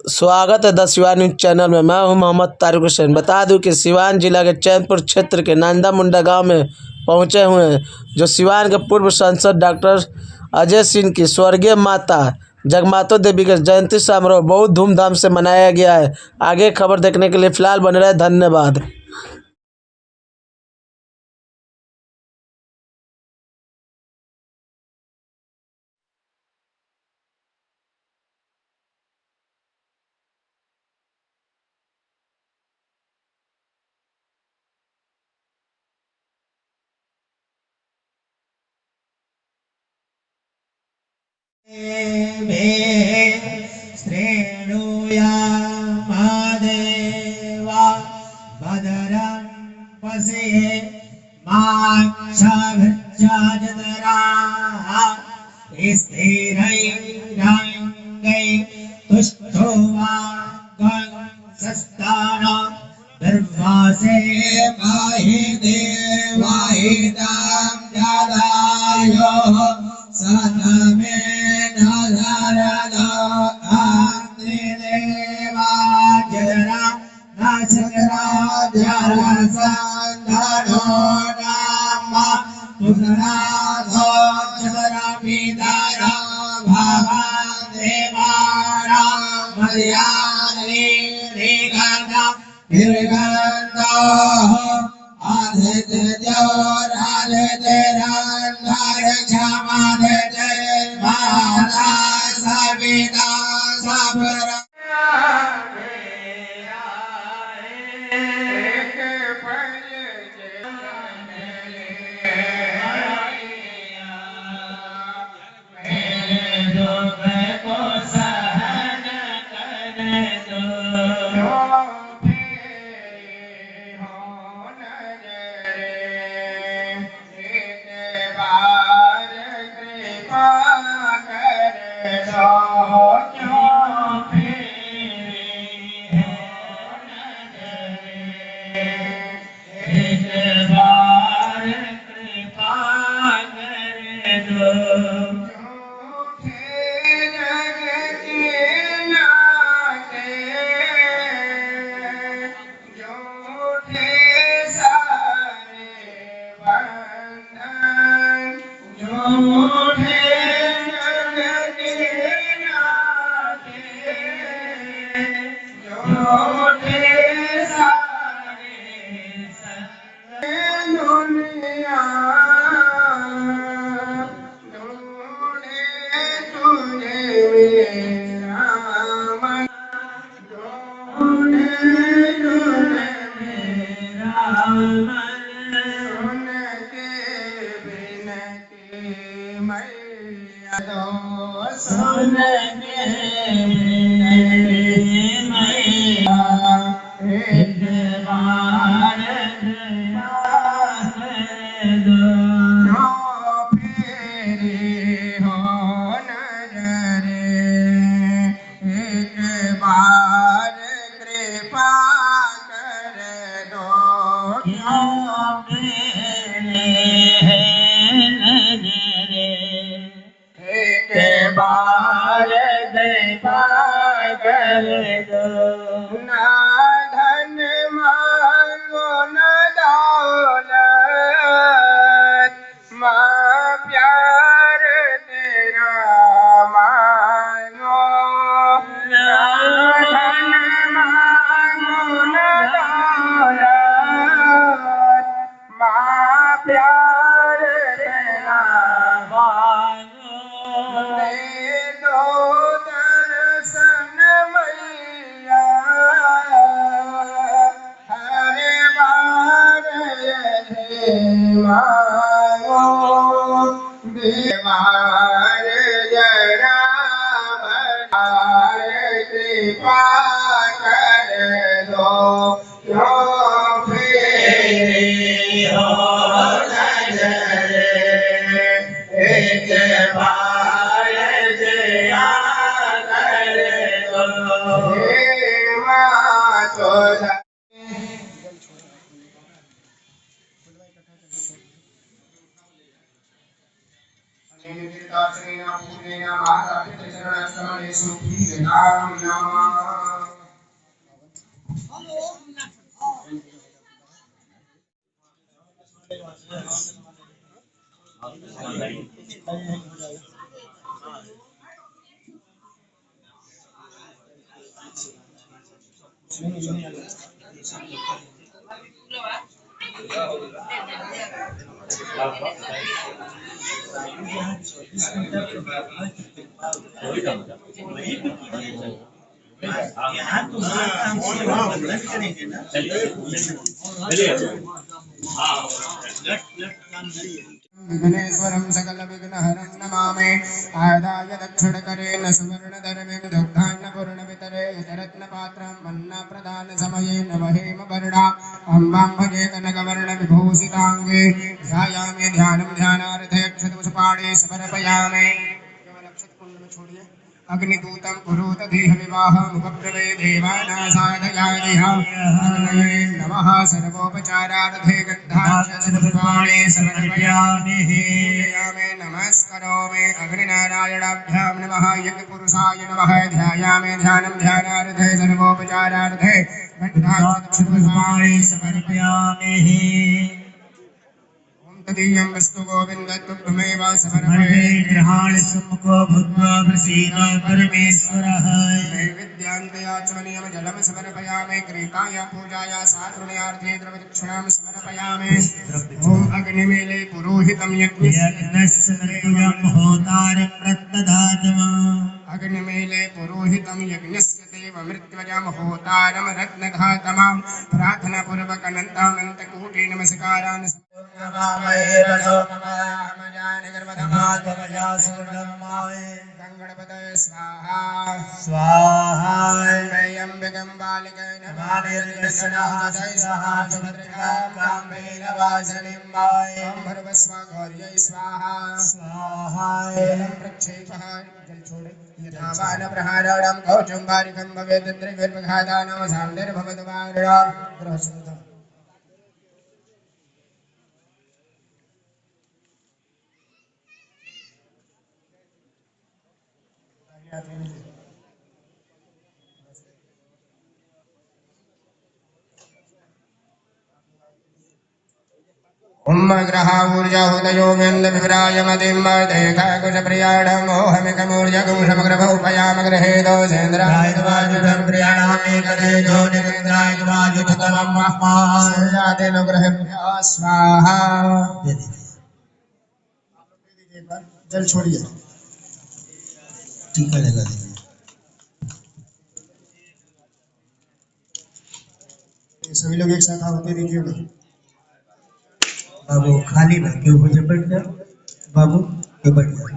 स्वागत है the Siwan news channel में। मैं हूं मोहम्मद तारिक हुसैन। बता दूं कि सिवान जिला के चैनपुर क्षेत्र के नांदा मुंडा गांव में पहुंचे हुए हैं, जो सिवान के पूर्व सांसद डॉक्टर अजय सिंह की स्वर्गीय माता जगमातो देवी का जयंती समारोह बहुत धूमधाम से मनाया गया है। आगे खबर देखने के लिए फिलहाल बने रहे। धन्यवाद। श्रेणुया महादेवा भद्रं पश्ये माक्षाभिर्जाजतराः स्थिरैरङ्गैः तुष्टो वागंसस्तान निर्वासे माहि देवाहितं जदायोः सतमे नधरदो अन्त्रिदेवा जरा नाचकराजरसन्धनो नाम पुनराधो जगरमिदरा भवान् देवारा मर्यादि निगन्धा निर्गन्धः निर्दाक्षिण्येन पूर्णेन मातापितृचरणस्मरणेषु कीर्तनां नमः। विघ्नेश्वरं सकलविघ्नहरं नमामि आदाय दक्षिणकरेण सुवर्णधर्मेण दुग्धान्नपूर्णवितरे यजरत्नपात्रं वन्नप्रदानसमये नवहेमवर्णाम् अम्बां भजे कनकवर्णविभूषिताङ्गे ध्यायामि ध्यानं ध्यानार्थे अक्षतपुष्पाणि समर्पयामि। अग्निदूतं पुरोतधीह विवाहमुपब्रवे देवानासादयादिह अग्नये नमः सर्वोपचारार्थे गन्धाक्षतपुष्पाणि समर्पयामि। पूजयामि नमस्करोमि अग्निनारायणाभ्यां नमः यज्ञपुरुषाय नमः ध्यायामि ध्यानं ध्यानार्थे सर्वोपचारार्थे गन्धाक्षतपुष्पाणि समर्पयामि। तदीयं वस्तु गोविन्द तुभ्यमेव समर्पये गृहाणि सुमुखो भूत्वा प्रसीद परमेश्वरः। नैवेद्यान्तयाचमनीयं जलं समर्पयामि क्रीताय पूजाय सात्रुण्यार्थे द्रवदक्षिणां समर्पयामि। ॐ अग्निमीले पुरोहितं यज्ञस्य होतारं रत्नधातमम् अग्निमीले पुरोहितं यज्ञस्य देवमृत्युजं होतारं रत्नधातमं प्रार्थनापूर्वकनन्तानन्तकोटि नमस्कारान् गंगणपतये स्वाहा स्वाहा त्र्यंबकं बालिकाय नमः निर्दशनाय स्वाहा सुभद्रकां वासनिं माये भर्वस्वागौर्यै स्वाहा स्वाहा प्रक्षेपः जल छोड़े यथावान प्रहाराणां कवचं बारिकं भवेत् त्रिगर्भघातानां सान्निर्भवद्वारणा ग्रहसुन्दर ग्रह ऊर्जा उदयो वेन्द विभ्राय मदिं वर्धेका कुशप्रियाणं मोहमिकमूर्जगुं समग्रभौपयाम गृहे दोषेन्द्राय वाजुधं प्रियाणामि कदेजो निरेन्द्राय वाजुधतमं महमा सूर्यादेनुग्रहेभ्यः स्वाहा। जल छोड़िए टीका लगा दीजिए। सभी लोग एक साथ होते दीजिएगा। बाबू खाली ना क्यों हो जाए बैठ जाओ बाबू के बैठ जाओ।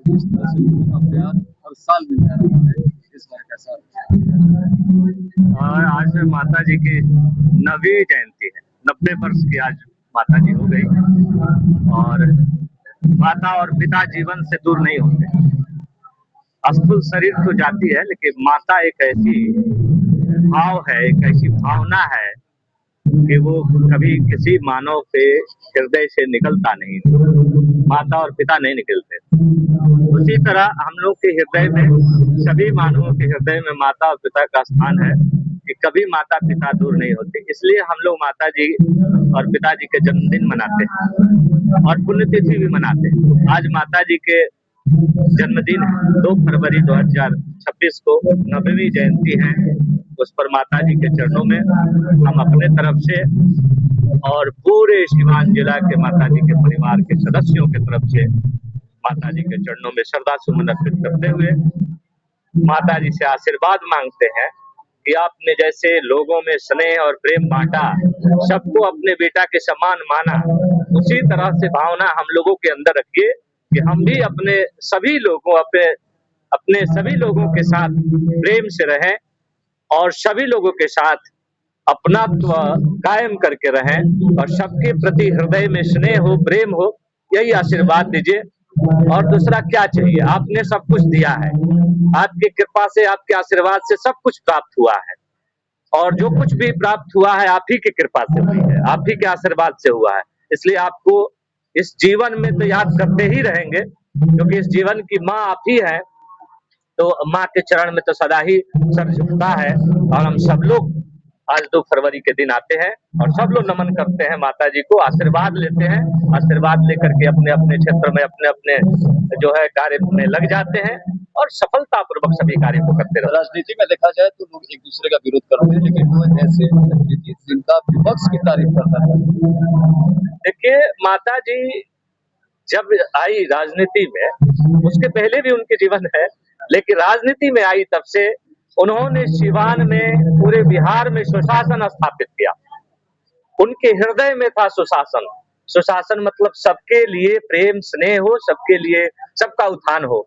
जिस तरह से लोगों का प्यार हर साल मिलता रहा है, इस बार कैसा? और आज माता जी की 9वीं जयंती है। 90 वर्ष की आज माता जी हो गई। और माता और पिता जीवन से दूर नहीं होते। स्थूल शरीर तो जाती है, लेकिन माता एक ऐसी भाव है, एक ऐसी भावना है कि वो कभी किसी मानव के हृदय से निकलता नहीं। माता और पिता नहीं निकलते। उसी तरह हम लोग के हृदय में, सभी मानवों के हृदय में माता और पिता का स्थान है कि कभी माता पिता दूर नहीं होते। इसलिए हम लोग माता जी और पिताजी के जन्मदिन मनाते हैं और पुण्यतिथि भी मनाते हैं। आज माता जी के जन्मदिन 2 फरवरी 2026 को 9वीं जयंती है। उस पर माता जी के चरणों में हम अपने तरफ से और पूरे सिवान जिला के माता जी के परिवार के सदस्यों के तरफ से माता जी के चरणों में श्रद्धा सुमन अर्पित करते हुए माता जी से आशीर्वाद मांगते हैं कि आपने जैसे लोगों में स्नेह और प्रेम बांटा, सबको अपने बेटा के समान माना, उसी तरह से भावना हम लोगों के अंदर रखिए कि हम भी अपने सभी लोगों के साथ प्रेम से रहें और सभी लोगों के साथ अपनात्व कायम करके रहें और सबके प्रति हृदय में स्नेह हो, प्रेम हो। यही आशीर्वाद दीजिए। और दूसरा क्या चाहिए? आपने सब कुछ दिया है। आपकी कृपा से, आपके आशीर्वाद से सब कुछ प्राप्त हुआ है और जो कुछ भी प्राप्त हुआ है आप ही की कृपा से हुई है, आप ही के आशीर्वाद से हुआ है। इसलिए आपको इस जीवन में तो याद करते ही रहेंगे, क्योंकि इस जीवन की माँ आप ही है। तो माँ के चरण में तो सदा ही सर झुकता है। और हम सब लोग आज 2 फरवरी के दिन आते हैं और सब लोग नमन करते हैं माता जी को, आशीर्वाद लेते हैं। आशीर्वाद लेकर के अपने अपने क्षेत्र में अपने अपने जो है कार्य में लग जाते हैं और सफलतापूर्वक सभी कार्य को करते रहते हैं। राजनीति में देखा जाए तो लोग एक दूसरे का विरोध करते हैं, लेकिन वो ऐसे व्यक्ति जिनका विपक्ष की तारीफ करता है। देखिए, माता जी जब आई राजनीति में, उसके पहले भी उनके जीवन है, लेकिन राजनीति में आई तब से उन्होंने सिवान में, पूरे बिहार में सुशासन स्थापित किया। उनके हृदय में था सुशासन। सुशासन मतलब सबके लिए प्रेम स्नेह हो, सबके लिए सबका उत्थान हो।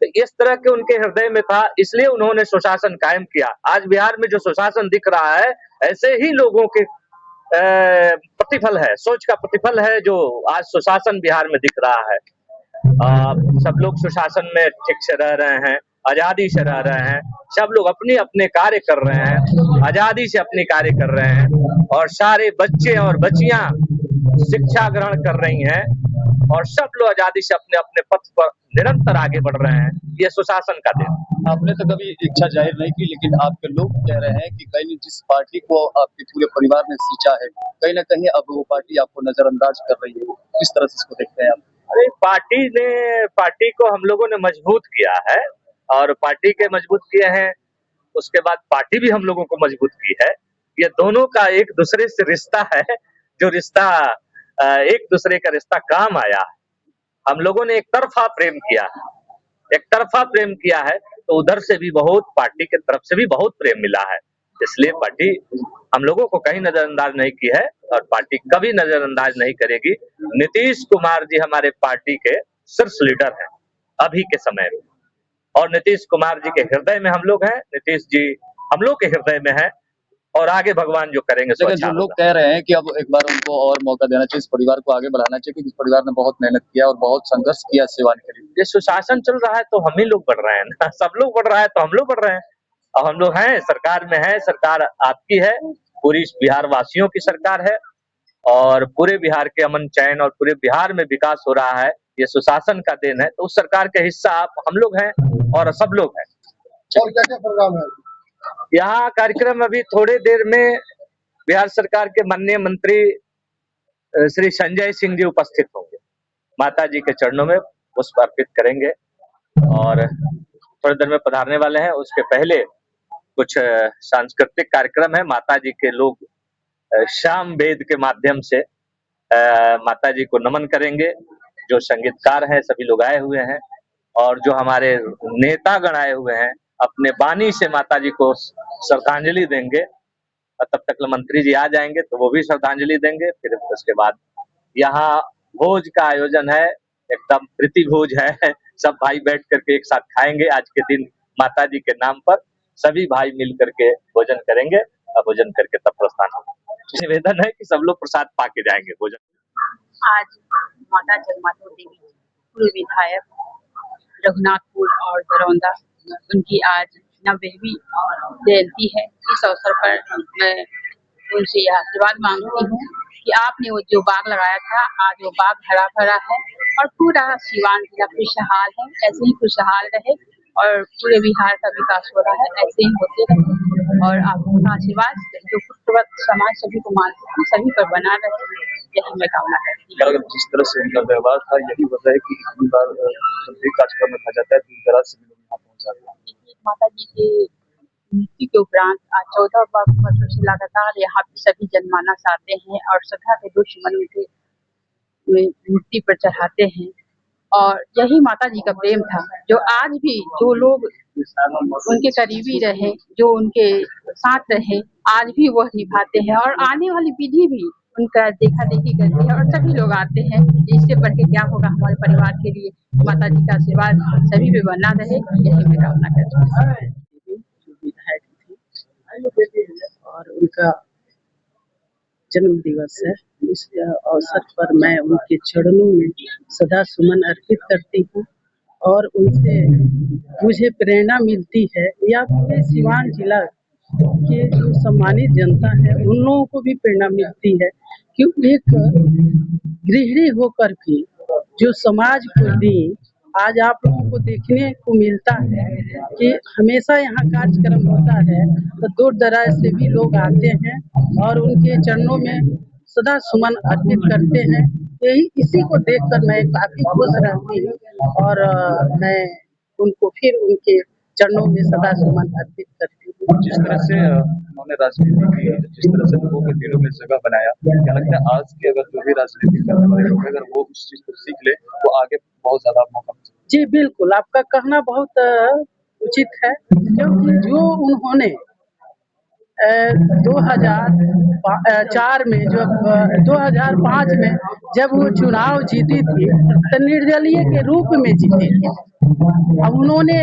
तो इस तरह के उनके हृदय में था, इसलिए उन्होंने सुशासन कायम किया। आज बिहार में जो सुशासन दिख रहा है, ऐसे ही लोगों के प्रतिफल है, सोच का प्रतिफल है जो आज सुशासन बिहार में दिख रहा है। सब लोग सुशासन में ठीक से रह रहे हैं, आजादी से रह रहे हैं। सब लोग अपने अपने कार्य कर रहे हैं, आजादी से अपने कार्य कर रहे हैं और सारे बच्चे और बच्चियां शिक्षा ग्रहण कर रही हैं और सब लोग आजादी से अपने अपने पथ पर निरंतर आगे बढ़ रहे हैं। ये सुशासन का दिन। आपने तो कभी इच्छा जाहिर नहीं की, लेकिन आपके लोग कह रहे हैं कि कहीं जिस पार्टी को आपके पूरे परिवार ने सींचा है, कहीं ना कहीं अब वो पार्टी आपको नजरअंदाज कर रही है। किस तरह से इसको देखते हैं आप? अरे पार्टी को हम लोगों ने मजबूत किया है और पार्टी के मजबूत किए हैं, उसके बाद पार्टी भी हम लोगों को मजबूत की है। ये दोनों का एक दूसरे से रिश्ता है, जो रिश्ता एक दूसरे का रिश्ता काम आया है। हम लोगों ने एक तरफा प्रेम किया है, तो उधर से भी बहुत, पार्टी की तरफ से भी बहुत प्रेम मिला है। इसलिए पार्टी हम लोगों को कहीं नजरअंदाज नहीं की है और पार्टी कभी नजरअंदाज नहीं करेगी। नीतीश कुमार जी हमारे पार्टी के शीर्ष लीडर हैं अभी के समय में, और नीतीश कुमार जी के हृदय में हम लोग हैं। नीतीश जी हम लोग के हृदय में है और आगे भगवान जो करेंगे सो लेकिन अच्छा जो लोग होगा। कह रहे हैं कि अब एक बार उनको और मौका देना चाहिए, इस परिवार को आगे बढ़ाना चाहिए, क्योंकि इस परिवार ने बहुत मेहनत किया और बहुत संघर्ष किया सिवान के लिए। ये सुशासन चल रहा है तो हम ही लोग बढ़ रहे हैं ना, सब लोग बढ़ रहा है तो हम लोग बढ़ रहे हैं। और हम लोग हैं, सरकार में है, सरकार आपकी है, पूरी बिहार वासियों की सरकार है और पूरे बिहार के अमन चैन और पूरे बिहार में विकास हो रहा है। ये सुशासन का देन है, तो उस सरकार के हिस्सा आप हम लोग हैं और सब लोग हैं। और क्या क्या प्रोग्राम है? यहाँ कार्यक्रम अभी थोड़े देर में बिहार सरकार के माननीय मंत्री श्री संजय सिंह जी उपस्थित होंगे, माता जी के चरणों में पुष्प अर्पित करेंगे और थोड़ी देर में पधारने वाले हैं। उसके पहले कुछ सांस्कृतिक कार्यक्रम है। माता जी के लोग शाम वेद के माध्यम से माता जी को नमन करेंगे। जो संगीतकार हैं सभी लोग आए हुए हैं और जो हमारे नेतागण आए हुए हैं, अपने वाणी से माता जी को श्रद्धांजलि देंगे। और तब तक मंत्री जी आ जाएंगे तो वो भी श्रद्धांजलि देंगे। फिर उसके बाद यहाँ भोज का आयोजन है, एकदम प्रीति भोज है। सब भाई बैठ करके एक साथ खाएंगे। आज के दिन माता जी के नाम पर सभी भाई मिल करके भोजन करेंगे और भोजन करके तब प्रस्थान होगा। निवेदन है कि सब लोग प्रसाद पा के जाएंगे भोजन। आज माता जगमाता देवी पूर्व विधायक रघुनाथपुर और दरौंदा उनकी आज 90वीं जयंती है। इस अवसर पर मैं उनसे यह आशीर्वाद मांगती हूँ कि आपने वो जो बाग लगाया था, आज वो बाग हरा भरा है और पूरा सिवान जिला खुशहाल है। ऐसे ही खुशहाल रहे और पूरे बिहार का विकास हो रहा है, ऐसे ही होते रहे। और आपका आशीर्वाद जो पुत्रवत समाज सभी को मानते हैं, सभी पर बना रहे, यही मैं कामना करती हूँ। जिस तरह से उनका व्यवहार था, यही वजह है कि इतनी बार जब भी कार्यक्रम रखा जाता है दूर दराज से भी लोग यहाँ पहुँच जाते हैं। माता जी के मृत्यु के उपरांत आज 14 वर्षों से लगातार यहाँ पे सभी जनमानस आते हैं और श्रद्धा के दुश्मन उनके मूर्ति पर चढ़ाते हैं। और यही माता जी का प्रेम था जो आज भी जो लोग उनके करीबी रहे, जो उनके साथ रहे, आज भी वह निभाते हैं और आने वाली पीढ़ी भी उनका देखा देखी करती है और सभी लोग आते हैं। इससे बढ़ के क्या होगा हमारे परिवार के लिए। माता जी का आशीर्वाद सभी पे बना रहे, यही मैं कामना करती हूँ। विधायक थी और उनका जन्म दिवस है। इस अवसर पर मैं उनके चरणों में सदा सुमन अर्पित करती हूँ और उनसे मुझे प्रेरणा मिलती है या पूरे सिवान जिला के जो सम्मानित जनता है उन लोगों को भी प्रेरणा मिलती है कि एक गृहिणी होकर भी जो समाज को दी, आज आप लोगों को देखने को मिलता है कि हमेशा यहाँ कार्यक्रम होता है तो दूर दराज से भी लोग आते हैं और उनके चरणों में सदा सुमन अर्पित करते हैं। यही इसी को देखकर मैं काफी खुश रहती हूँ और मैं उनको फिर उनके चरणों में सदा सुमन अर्पित करती हूँ। जिस तरह से उन्होंने राजनीति की, जिस तरह से लोगों के दिलों में जगह बनाया, क्या लगता है आज के अगर जो भी राजनीति करने वाले लोग अगर वो उस चीज को सीख ले तो आगे बहुत ज्यादा मौका मिल सकता है। जी बिल्कुल, आपका कहना बहुत उचित है क्योंकि जो उन्होंने 2004 में जब 2005 में जब वो चुनाव जीती थी तो निर्दलीय के रूप में जीती थी। अब उन्होंने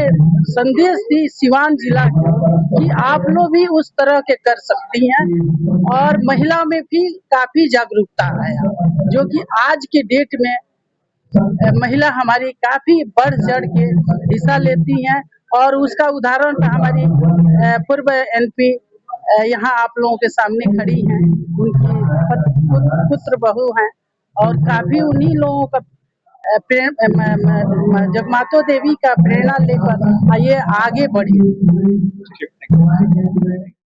संदेश दी सिवान जिला को कि आप लोग भी उस तरह के कर सकती हैं और महिला में भी काफी जागरूकता आया, जो कि आज के डेट में महिला हमारी काफी बढ़ चढ़ के हिस्सा लेती हैं। और उसका उदाहरण हमारी पूर्व MP यहाँ आप लोगों के सामने खड़ी हैं, उनकी पुत्र बहू हैं और काफी उन्हीं लोगों का जगमाता देवी का प्रेरणा लेकर ये आगे बढ़ी।